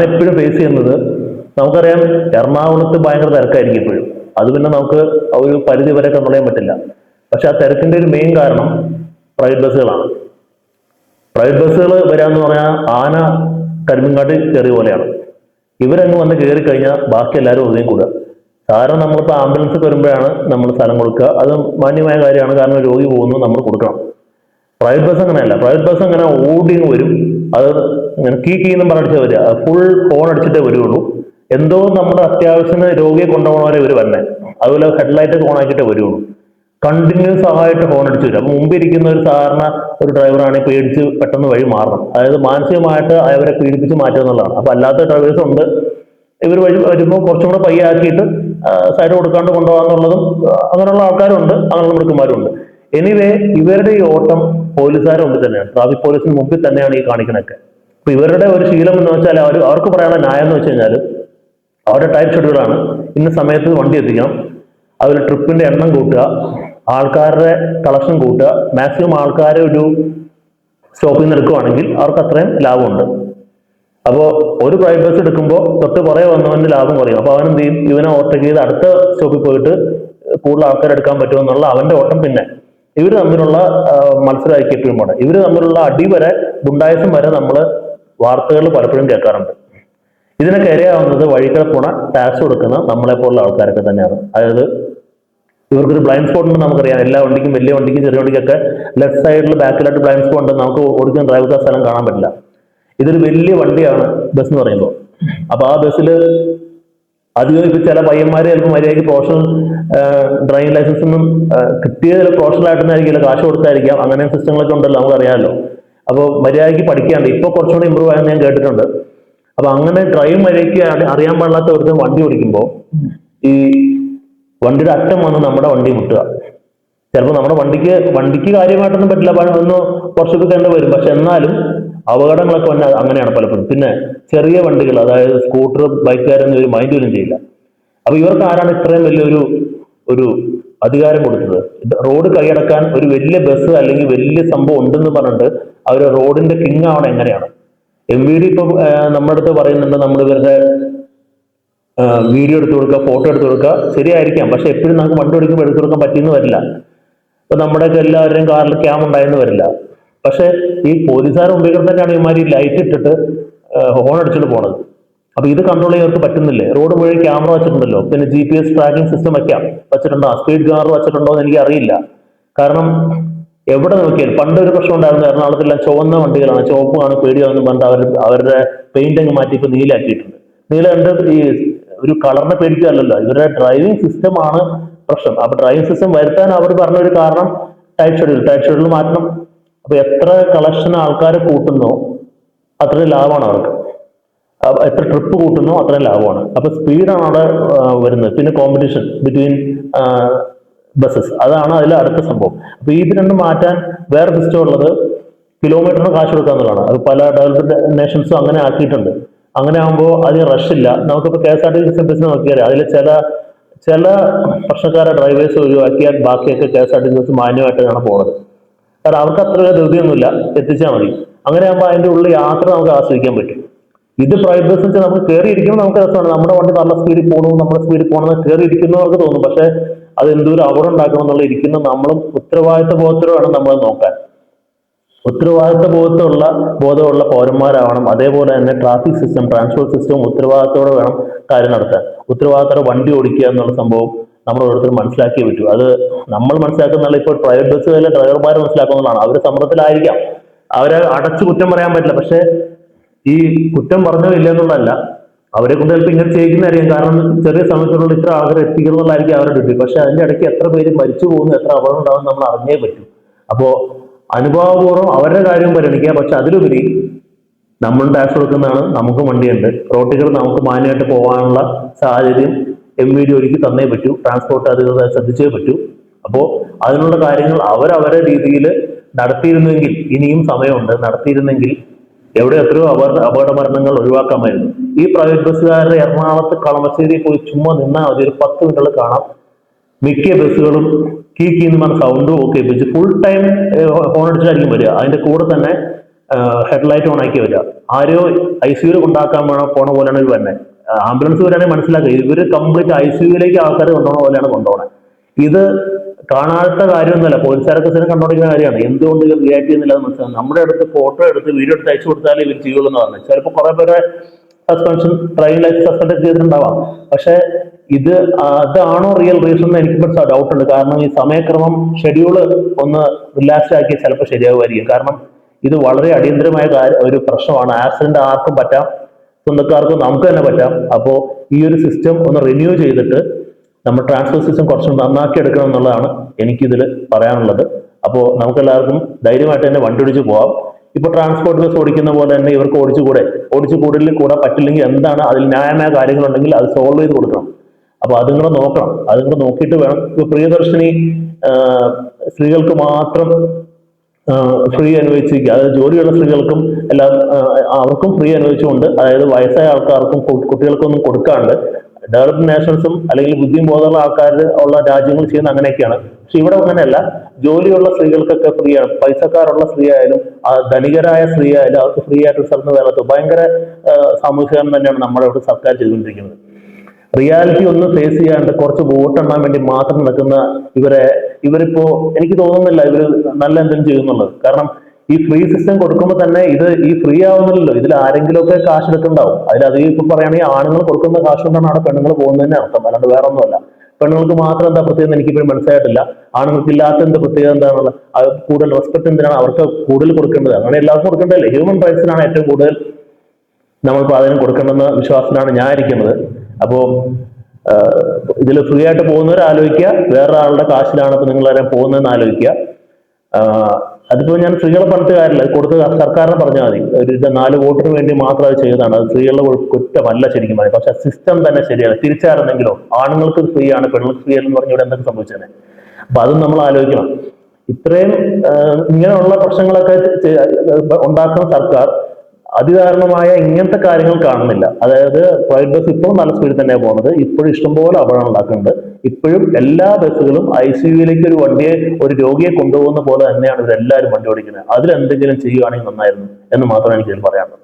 എപ്പോഴും ഫേസ് ചെയ്യുന്നത്, നമുക്കറിയാം എറണാകുളത്ത് ഭയങ്കര തിരക്കായിരിക്കും എപ്പോഴും. അത് പിന്നെ നമുക്ക് ഒരു പരിധി വരെ കൺട്രോൾ ചെയ്യാൻ പറ്റില്ല. പക്ഷെ ആ തിരക്കിന്റെ ഒരു മെയിൻ കാരണം പ്രൈവറ്റ് ബസ്സുകളാണ്. പ്രൈവറ്റ് ബസ്സുകൾ വരാന്ന് പറഞ്ഞാൽ ആന കരിമ്പിൻകാട്ട് കയറിയ പോലെയാണ്. ഇവരങ്ങ് വന്ന് കയറി കഴിഞ്ഞാൽ ബാക്കി എല്ലാവരും ഒതുങ്ങി കൂടുക. സാധാരണ നമ്മളിപ്പോൾ ആംബുലൻസ് വരുമ്പോഴാണ് നമ്മൾ സ്ഥലം കൊടുക്കുക. അത് മാന്യമായ കാര്യമാണ്, കാരണം രോഗി പോകുന്നു, നമ്മൾ കൊടുക്കണം. പ്രൈവറ്റ് ബസ് അങ്ങനെയല്ല. പ്രൈവറ്റ് ബസ് അങ്ങനെ ഓടി വരും. അത് ഇങ്ങനെ കീന്നും പറഞ്ഞടിച്ചാൽ വരിക, ഫുൾ ഹോൺ അടിച്ചിട്ടേ വരുള്ളൂ. എന്തോ നമ്മുടെ അത്യാവശ്യത്തിന് രോഗിയെ കൊണ്ടുപോകണവരെ ഇവർ വരണേ. അതുപോലെ ഹെഡ്ലൈറ്റ് ഓൺ ആക്കിയിട്ടേ വരുള്ളൂ. കണ്ടിന്യൂസ് ആയിട്ട് ഹോൺ അടിച്ചു വരും. അപ്പൊ മുമ്പിരിക്കുന്ന ഒരു സാധാരണ ഒരു ഡ്രൈവറാണെങ്കിൽ പേടിച്ച് പെട്ടെന്ന് വഴി മാറണം. അതായത് മാനസികമായിട്ട് അവരെ പീഡിപ്പിച്ച് മാറ്റുക എന്നുള്ളതാണ്. അപ്പൊ അല്ലാത്ത ഡ്രൈവേഴ്സ് ഉണ്ട്, ഇവർ വഴി വരുമ്പോൾ കുറച്ചും കൂടെ പയ്യെ ആക്കിയിട്ട് സൈഡ് കൊടുക്കാണ്ട് കൊണ്ടുപോകാന്നുള്ളതും അങ്ങനെയുള്ള ആൾക്കാരുണ്ട്, അങ്ങനെയുള്ള മിടുക്കന്മാരുണ്ട്. എനിവേ ഇവരുടെ ഈ ഓട്ടം പോലീസുകാരുടെ മുമ്പിൽ തന്നെയാണ്, ട്രാഫിക് പോലീസിന് മുമ്പിൽ തന്നെയാണ് ഈ കാണിക്കണൊക്കെ. അപ്പൊ ഇവരുടെ ഒരു ശീലം എന്ന് വെച്ചാൽ അവർക്ക് പറയാനുള്ള ന്യായം എന്ന് വെച്ച് കഴിഞ്ഞാൽ അവരുടെ ടൈം ഷെഡ്യൂളാണ്. ഇന്ന സമയത്ത് വണ്ടി എത്തിക്കണം, അവർ ട്രിപ്പിന്റെ എണ്ണം കൂട്ടുക, ആൾക്കാരുടെ കളക്ഷൻ കൂട്ടുക, മാക്സിമം ആൾക്കാരെ ഒരു സ്റ്റോപ്പിൽ നിന്ന് എടുക്കുകയാണെങ്കിൽ അവർക്ക് അത്രയും ലാഭമുണ്ട്. അപ്പോൾ ഒരു പ്രൈവറ്റ് ബസ് എടുക്കുമ്പോൾ തൊട്ട് പുറകെ വന്നവന്റെ ലാഭം കുറയും. അപ്പോൾ അവൻ എന്ത് ചെയ്യും, ഇവനെ ഓവർടേക്ക് ചെയ്ത് അടുത്ത സ്റ്റോപ്പിൽ പോയിട്ട് കൂടുതൽ ആൾക്കാർ എടുക്കാൻ പറ്റുമെന്നുള്ള അവന്റെ ഓട്ടം. പിന്നെ ഇവർ തമ്മിലുള്ള മത്സരമായിരിക്കും എപ്പോഴും പോണെ. ഇവർ തമ്മിലുള്ള അടി വരെ, ഗുണ്ടായസം വരെ നമ്മൾ വാർത്തകളിൽ പലപ്പോഴും കേൾക്കാറുണ്ട്. ഇതിനൊക്കെ ഇരയാവുന്നത് വഴികൾ പോണ ടാക്സ് കൊടുക്കുന്ന നമ്മളെ പോലുള്ള ആൾക്കാരൊക്കെ തന്നെയാണ്. അതായത് ഇവർക്കൊരു ബ്ലൈൻഡ് സ്പോട്ട് ഉണ്ട്, നമുക്കറിയാം. എല്ലാ വണ്ടിക്കും, വലിയ വണ്ടിക്കും ചെറിയ വണ്ടിക്കൊക്കെ ലെഫ്റ്റ് സൈഡിൽ ബാക്കിലായിട്ട് ബ്ലൈൻഡ് സ്പോട്ട് ഉണ്ട്. നമുക്ക് ഓടിക്കാൻ ഡ്രൈവർക്ക് സ്ഥലം കാണാൻ പറ്റില്ല. ഇതൊരു വലിയ വണ്ടിയാണ് ബസ് എന്ന് പറയുമ്പോൾ. അപ്പൊ ആ ബസ്സിൽ അധികം ഇപ്പൊ ചില പയ്യന്മാര് ചിലപ്പോൾ മര്യാദയ്ക്ക് പ്രൊഫഷണൽ ഡ്രൈവിംഗ് ലൈസൻസ് ഒന്നും കിട്ടിയത് പ്രൊഫഷണൽ ആയിട്ടൊന്നായിരിക്കില്ല, കാശ് കൊടുത്തായിരിക്കാം. അങ്ങനെ സിസ്റ്റങ്ങളൊക്കെ ഉണ്ടല്ലോ, നമുക്കറിയാമല്ലോ. അപ്പോൾ മര്യാദയ്ക്ക് പഠിക്കാണ്ട് ഇപ്പൊ കുറച്ചുകൂടി ഇമ്പ്രൂവ് ആയെന്ന് ഞാൻ കേട്ടിട്ടുണ്ട്. അപ്പൊ അങ്ങനെ ഡ്രൈവ് മര്യാദയ്ക്ക് അറിയാൻ പാടില്ലാത്ത ഒരു വണ്ടി ഓടിക്കുമ്പോൾ ഈ വണ്ടിയുടെ അറ്റം വന്ന് നമ്മുടെ വണ്ടി മുട്ടുക. ചിലപ്പോൾ നമ്മുടെ വണ്ടിക്ക് കാര്യമായിട്ടൊന്നും പറ്റില്ല, ഒന്ന് കുറച്ചൊക്കെ തന്നെ വരും. പക്ഷെ എന്നാലും അപകടങ്ങളൊക്കെ വന്നാൽ അങ്ങനെയാണ് പലപ്പോഴും. പിന്നെ ചെറിയ വണ്ടികൾ, അതായത് സ്കൂട്ടർ, ബൈക്കുകാരൊന്നും ഒരു മൈൻഡ് പോലും ചെയ്യില്ല. അപ്പൊ ഇവർക്ക് ആരാണ് ഇത്രയും ഒരു അധികാരം കൊടുത്തത്? റോഡ് കൈയടക്കാൻ ഒരു വലിയ ബസ് അല്ലെങ്കിൽ വലിയ സംഭവം ഉണ്ടെന്ന് പറഞ്ഞിട്ട് അവർ റോഡിന്റെ കിങ് ആവണം എങ്ങനെയാണ്? MVD ഇപ്പം നമ്മുടെ അടുത്ത് പറയുന്നുണ്ട്, നമ്മൾ ഇവരുടെ വീഡിയോ എടുത്തു കൊടുക്കുക, ഫോട്ടോ എടുത്തു കൊടുക്കുക, ശരിയായിരിക്കാം. പക്ഷെ എപ്പോഴും നമുക്ക് വണ്ടി ഓടിക്കുമ്പോൾ എടുത്തു കൊടുക്കാൻ പറ്റിയെന്ന് വരില്ല. ഇപ്പൊ നമ്മുടെയൊക്കെ എല്ലാവരുടെയും കാറിൽ ക്യാം ഉണ്ടായെന്ന് വരില്ല. പക്ഷെ ഈ പോലീസുകാർ മുമ്പിൽ തന്നെയാണ് ഇമാരി ലൈറ്റ് ഇട്ടിട്ട് ഹോൺ അടിച്ചിട്ട് പോണത്. അപ്പൊ ഇത് കൺട്രോൾ ചെയ്യാർക്ക് പറ്റുന്നില്ലേ? റോഡ് മുഴുവൻ ക്യാമറ വെച്ചിട്ടുണ്ടല്ലോ, പിന്നെ GPS ട്രാക്കിംഗ് സിസ്റ്റം വെച്ചിട്ടുണ്ടോ? സ്പീഡ് ഗാർഡ് വെച്ചിട്ടുണ്ടോ എന്ന് എനിക്ക് അറിയില്ല. കാരണം എവിടെ നോക്കിയാൽ പണ്ട് ഒരു പ്രശ്നം ഉണ്ടായിരുന്നു, എറണാകുളത്തെല്ലാം ചുവന്ന വണ്ടികളാണ്, ചുവപ്പാണ് പേടിയാണെന്ന് പറഞ്ഞിട്ട് അവരുടെ പെയിന്റ് അങ്ങ് മാറ്റി ഇപ്പൊ നീലാക്കിയിട്ടുണ്ട്. നീല കണ്ട് ഈ ഒരു കളറിനെ പേടിക്കാറില്ലല്ലോ, ഇവരുടെ ഡ്രൈവിംഗ് സിസ്റ്റമാണ് പ്രശ്നം. അപ്പൊ ഡ്രൈവിംഗ് സിസ്റ്റം വരുത്താൻ അവർ പറഞ്ഞൊരു കാരണം ടൈറ്റ് ഷെഡ്യൂൾ മാറ്റണം. അപ്പൊ എത്ര കളക്ഷൻ ആൾക്കാർ കൂട്ടുന്നോ അത്രയും ലാഭമാണ് അവർക്ക്. എത്ര ട്രിപ്പ് കൂട്ടുന്നോ അത്രയും ലാഭമാണ്. അപ്പൊ സ്പീഡാണ് അവിടെ വരുന്നത്. പിന്നെ കോമ്പറ്റീഷൻ ബിറ്റ്വീൻ ബസ്സസ്, അതാണ് അതിൽ അടുത്ത സംഭവം. അപ്പൊ ഇത് രണ്ടും മാറ്റാൻ വേറെ സിസ്റ്റം ഉള്ളത് കിലോമീറ്ററിന് കാശ് കൊടുക്കുക എന്നുള്ളതാണ്. അത് പല ഡെവലപ്ഡ് നേഷൻസും അങ്ങനെ ആക്കിയിട്ടുണ്ട്. അങ്ങനെ ആകുമ്പോൾ അതിന് റഷില്ല. നമുക്കിപ്പോൾ KSRTC ബസ് നോക്കിയാൽ അതിൽ ചില പ്രശ്നക്കാരെ ഡ്രൈവേഴ്സ് ഒഴിവാക്കിയാൽ ബാക്കിയൊക്കെ KSRTC ബസ് മാന്യമായിട്ടാണ് പോകുന്നത്. കാരണം അവർക്ക് അത്ര ധൃതിയൊന്നുമില്ല, എത്തിച്ചാൽ മതി. അങ്ങനെ ആകുമ്പോൾ അതിന്റെ ഉള്ളിൽ യാത്ര നമുക്ക് ആസ്വദിക്കാൻ പറ്റും. ഇത് പ്രൈവറ്റ് ബസ് വെച്ചാൽ നമുക്ക് കയറിയിരിക്കുമ്പോൾ നമുക്ക് രസമാണ്. നമ്മുടെ വണ്ടി നല്ല സ്പീഡിൽ പോകണം, നമ്മുടെ സ്പീഡിൽ പോകണമെന്ന് കയറിയിരിക്കുന്നവർക്ക് തോന്നും. പക്ഷെ അത് എന്തോരം അപകടം ഉണ്ടാക്കണം എന്നുള്ള ഇരിക്കുന്ന നമ്മളും ഉത്തരവാദിത്ത ബോധത്തോടെയാണ് നമ്മൾ നോക്കാൻ. ഉത്തരവാദിത്ത ബോധമുള്ള പൗരന്മാരാവണം. അതേപോലെ തന്നെ ട്രാഫിക് സിസ്റ്റം, ട്രാൻസ്പോർട്ട് സിസ്റ്റവും ഉത്തരവാദിത്തോടെ വേണം കാര്യം നടത്താൻ. ഉത്തരവാദിത്തോടെ വണ്ടി ഓടിക്കുക എന്നുള്ള സംഭവം നമ്മൾ ഓരോരുത്തരും മനസ്സിലാക്കിയേ പറ്റൂ. അത് നമ്മൾ മനസ്സിലാക്കുന്നതല്ല, ഇപ്പോൾ പ്രൈവറ്റ് ബസ്സുകളിലെ ഡ്രൈവർമാർ മനസ്സിലാക്കുന്നതാണ്. അവർ സമ്മർദ്ദത്തിലായിരിക്കാം, അവരെ അടച്ചു കുറ്റം പറയാൻ പറ്റില്ല. പക്ഷെ ഈ കുറ്റം പറഞ്ഞോ ഇല്ല എന്നുള്ളതല്ല, അവരെ കൊണ്ട് ചിലപ്പോൾ ഇങ്ങനെ ചെയ്യിക്കുന്നതായിരിക്കും. കാരണം ചെറിയ സമയത്തുള്ള ഇത്ര ആൾക്കാരെ എത്തിക്കണം എന്നുള്ളതായിരിക്കും അവരുടെ ഡ്യൂട്ടി. പക്ഷെ അതിന്റെ ഇടയ്ക്ക് എത്ര പേര് മരിച്ചു പോകുന്നു, എത്ര അപകടം ഉണ്ടാവും നമ്മൾ അറിഞ്ഞേ പറ്റും. അപ്പോ അനുഭവപൂർവ്വം അവരുടെ കാര്യം പരിഗണിക്കുക. പക്ഷെ അതിലുപരി നമ്മൾ ടാക്സ് കൊടുക്കുന്നതാണ്, നമുക്ക് വണ്ടിയുണ്ട്, റോഡുകൾ നമുക്ക് മാന്യമായിട്ട് പോകാനുള്ള സാഹചര്യം MVD ഒരുക്കി തന്നേ പറ്റൂ, ട്രാൻസ്പോർട്ട് അധികൃതർ ശ്രദ്ധിച്ചേ പറ്റൂ. അപ്പോൾ അതിനുള്ള കാര്യങ്ങൾ അവരവരുടെ രീതിയിൽ നടത്തിയിരുന്നെങ്കിൽ, ഇനിയും സമയമുണ്ട്, നടത്തിയിരുന്നെങ്കിൽ എവിടെ എത്രയോ അപകട മരണങ്ങൾ ഒഴിവാക്കാമായിരുന്നു. ഈ പ്രൈവറ്റ് ബസ്സുകാരുടെ എറണാകുളത്ത് കളമശ്ശേരി പോയി ചുമ്മാ നിന്നാൽ മതി, ഒരു 10 മിനിറ്റുകൾ കാണാം. മിക്ക ബസ്സുകളും കീന്ന് പറഞ്ഞ സൗണ്ടും ഒക്കെ വെച്ച് ഫുൾ ടൈം ഹോൺ അടിച്ചായിരിക്കും വരിക. അതിന്റെ കൂടെ തന്നെ ഹെഡ്ലൈറ്റ് ഓൺ ആക്കി വരിക. ആരോ ICU കൊണ്ടാക്കാൻ പോണ പോലെയാണ് ഇവർ തന്നെ. ആംബുലൻസ് വരാണെങ്കിൽ മനസ്സിലാക്കുക, ഇവര് കംപ്ലീറ്റ് ICUലേക്ക് ആൾക്കാർ കൊണ്ടുപോകണ പോലെയാണ് കൊണ്ടുപോകണത്. ഇത് കാണാത്ത കാര്യമൊന്നുമല്ല, പോലീസുകാരൊക്കെ സ്ഥിരം കണ്ടുപിടിക്കുന്ന കാര്യമാണ്. എന്തുകൊണ്ട് ഇത് റിയാക്ട് ചെയ്യുന്നില്ല എന്ന് മനസ്സിലാവും. നമ്മുടെ അടുത്ത് ഫോട്ടോ എടുത്ത് വീഡിയോ എടുത്ത് അയച്ചു കൊടുത്താലേ ഇവർ ചെയ്യുള്ളൂ എന്ന് പറഞ്ഞു. ചിലപ്പോൾ കുറെ പേരെ സസ്പെൻഷൻ, ഡ്രൈവിംഗ് ലൈസൻസ് സസ്പെൻഡ് ചെയ്തിട്ടുണ്ടാവാം. പക്ഷെ ഇത് അതാണോ റിയൽ റീസൺ എന്ന് എനിക്കിപ്പോൾ ഡൗട്ട് ഉണ്ട്. കാരണം ഈ സമയക്രമം ഷെഡ്യൂള് ഒന്ന് റിലാക്സ് ആക്കി ചിലപ്പോൾ ശരിയാവുമായിരിക്കും. കാരണം ഇത് വളരെ അടിയന്തരമായ ഒരു പ്രശ്നമാണ്. ആക്സിഡന്റ് ആർക്കും പറ്റാം, സ്വന്തക്കാർക്കും നമുക്ക് തന്നെ പറ്റാം. അപ്പോൾ ഈ ഒരു സിസ്റ്റം ഒന്ന് റിന്യൂ ചെയ്തിട്ട് നമ്മൾ ട്രാൻസ്പോർട്ട് സിസ്റ്റം കുറച്ച് നന്നാക്കി എടുക്കണം എന്നുള്ളതാണ് എനിക്കിതിൽ പറയാനുള്ളത്. അപ്പോൾ നമുക്കെല്ലാവർക്കും ധൈര്യമായിട്ട് തന്നെ വണ്ടി ഓടിച്ച് പോവാം. ഇപ്പൊ ട്രാൻസ്പോർട്ട് ബസ് ഓടിക്കുന്ന പോലെ തന്നെ ഇവർക്ക് ഓടിച്ചു പറ്റില്ലെങ്കിൽ എന്താണ് അതിൽ ന്യായമായ കാര്യങ്ങളുണ്ടെങ്കിൽ അത് സോൾവ് ചെയ്ത് കൊടുക്കണം. അപ്പൊ അതും കൂടെ നോക്കണം. അതും കൂടെ നോക്കിയിട്ട് വേണം. ഇപ്പൊ പ്രിയദർശിനി സ്ത്രീകൾക്ക് മാത്രം ഫ്രീ അനുവദിച്ചിരിക്കുക, അതായത് ജോലിയുള്ള സ്ത്രീകൾക്കും എല്ലാം അവർക്കും ഫ്രീ അനുവദിച്ചുകൊണ്ട്, അതായത് വയസ്സായ ആൾക്കാർക്കും കുട്ടികൾക്കൊന്നും കൊടുക്കാണ്ട്, ഡെവലപ്ഡ് നേഷൻസും അല്ലെങ്കിൽ ബുദ്ധിയും ബോധമുള്ള ആൾക്കാർ ഉള്ള രാജ്യങ്ങൾ ചെയ്യുന്ന അങ്ങനെയൊക്കെയാണ്. പക്ഷെ ഇവിടെ അങ്ങനെയല്ല. ജോലിയുള്ള സ്ത്രീകൾക്കൊക്കെ ഫ്രീ ആണ്. പൈസക്കാരുള്ള സ്ത്രീ ആയാലും ധനികരായ സ്ത്രീ ആയാലും അവർക്ക് ഫ്രീ ആയിട്ട് സ്ഥലത്ത് വേലത്ത് ഭയങ്കര സാമൂഹികം തന്നെയാണ് നമ്മുടെ ഇവിടെ സർക്കാർ ചെയ്തുകൊണ്ടിരിക്കുന്നത്. റിയാലിറ്റി ഒന്നും ഫേസ് ചെയ്യാണ്ട് കുറച്ച് വോട്ടെണ്ണാൻ വേണ്ടി മാത്രം നിൽക്കുന്ന ഇവരിപ്പോ എനിക്ക് തോന്നുന്നില്ല ഇവര് നല്ല എന്തെങ്കിലും ചെയ്യുന്നുള്ളത്. കാരണം ഈ ഫ്രീ സിസ്റ്റം കൊടുക്കുമ്പോൾ തന്നെ ഈ ഫ്രീ ആവുന്നില്ലല്ലോ, ഇതിൽ ആരെങ്കിലുമൊക്കെ കാശ് എടുക്കുന്നുണ്ടാവും. അതിലധികം ഇപ്പൊ പറയുകയാണെങ്കിൽ ആണുങ്ങൾ കൊടുക്കുന്ന കാശ് കൊണ്ടാണ് അവിടെ പെണ്ണുങ്ങൾ പോകുന്നതിന് അർത്ഥം, അല്ലാണ്ട് വേറെ ഒന്നുമല്ല. പെണ്ണുങ്ങൾക്ക് മാത്രം എന്താ പ്രത്യേകത എനിക്കിപ്പോഴും മനസ്സിലായിട്ടില്ല. ആണുങ്ങൾക്ക് ഇല്ലാത്ത എന്ത് പ്രത്യേകത എന്താണുള്ള, കൂടുതൽ റെസ്പെക്ട് എന്തിനാണ് അവർക്ക് കൂടുതൽ കൊടുക്കേണ്ടത്? അങ്ങനെ എല്ലാവർക്കും കൊടുക്കേണ്ടതല്ലേ? ഹ്യൂമൻ റൈറ്റ്സിനാണ് ഏറ്റവും കൂടുതൽ നമ്മൾ പ്രാധാന്യം കൊടുക്കേണ്ടെന്ന വിശ്വാസത്തിലാണ് ഞാൻ ഇരിക്കുന്നത്. അപ്പോൾ ഇതിൽ ഫ്രീ ആയിട്ട് പോകുന്നവർ ആലോചിക്കുക, വേറൊരാളുടെ കാശിലാണ് ഇപ്പൊ നിങ്ങളെല്ലാം പോകുന്നതെന്ന് ആലോചിക്കുക. അതിപ്പോ ഞാൻ സ്ത്രീകളെ പറഞ്ഞിട്ട് കാര്യമില്ല, കൊടുത്ത് സർക്കാരിനെ പറഞ്ഞാൽ മതി. ഒരു 4 വോട്ടിന് വേണ്ടി മാത്രം അത് ചെയ്തതാണ്. അത് സ്ത്രീകളുടെ കുറ്റമല്ല ശരിക്കും പറയും. പക്ഷെ സിസ്റ്റം തന്നെ ശരിയാണ്. തിരിച്ചായിരുന്നെങ്കിലോ ആണുങ്ങൾക്ക് ഫ്രീ ആണ് പെണ്ണുങ്ങൾക്ക് ഫ്രീ എന്ന് പറഞ്ഞ ഇവിടെ എന്തൊക്കെ സംഭവിച്ചേനെ? അപ്പൊ അതും നമ്മൾ ആലോചിക്കണം. ഇത്രയും ഇങ്ങനെയുള്ള പ്രശ്നങ്ങളൊക്കെ ഉണ്ടാക്കുന്ന സർക്കാർ അതിദാരുണമായ ഇങ്ങനത്തെ കാര്യങ്ങൾ കാണുന്നില്ല. അതായത് പ്രൈവറ്റ് ബസ് ഇപ്പോഴും നല്ല സ്പീഡിൽ തന്നെയാണ് പോകുന്നത്. ഇപ്പോഴും ഇഷ്ടംപോലെ അപകടം ഉണ്ടാക്കുന്നുണ്ട്. ഇപ്പോഴും എല്ലാ ബസ്സുകളും ICUയിലേക്ക് ഒരു രോഗിയെ കൊണ്ടുപോകുന്ന പോലെ തന്നെയാണ് ഇവരെല്ലാവരും വണ്ടി ഓടിക്കുന്നത്. അതിലെന്തെങ്കിലും ചെയ്യുകയാണെങ്കിൽ നന്നായിരുന്നു എന്ന് മാത്രമേ എനിക്ക് പറയാനുള്ളത്.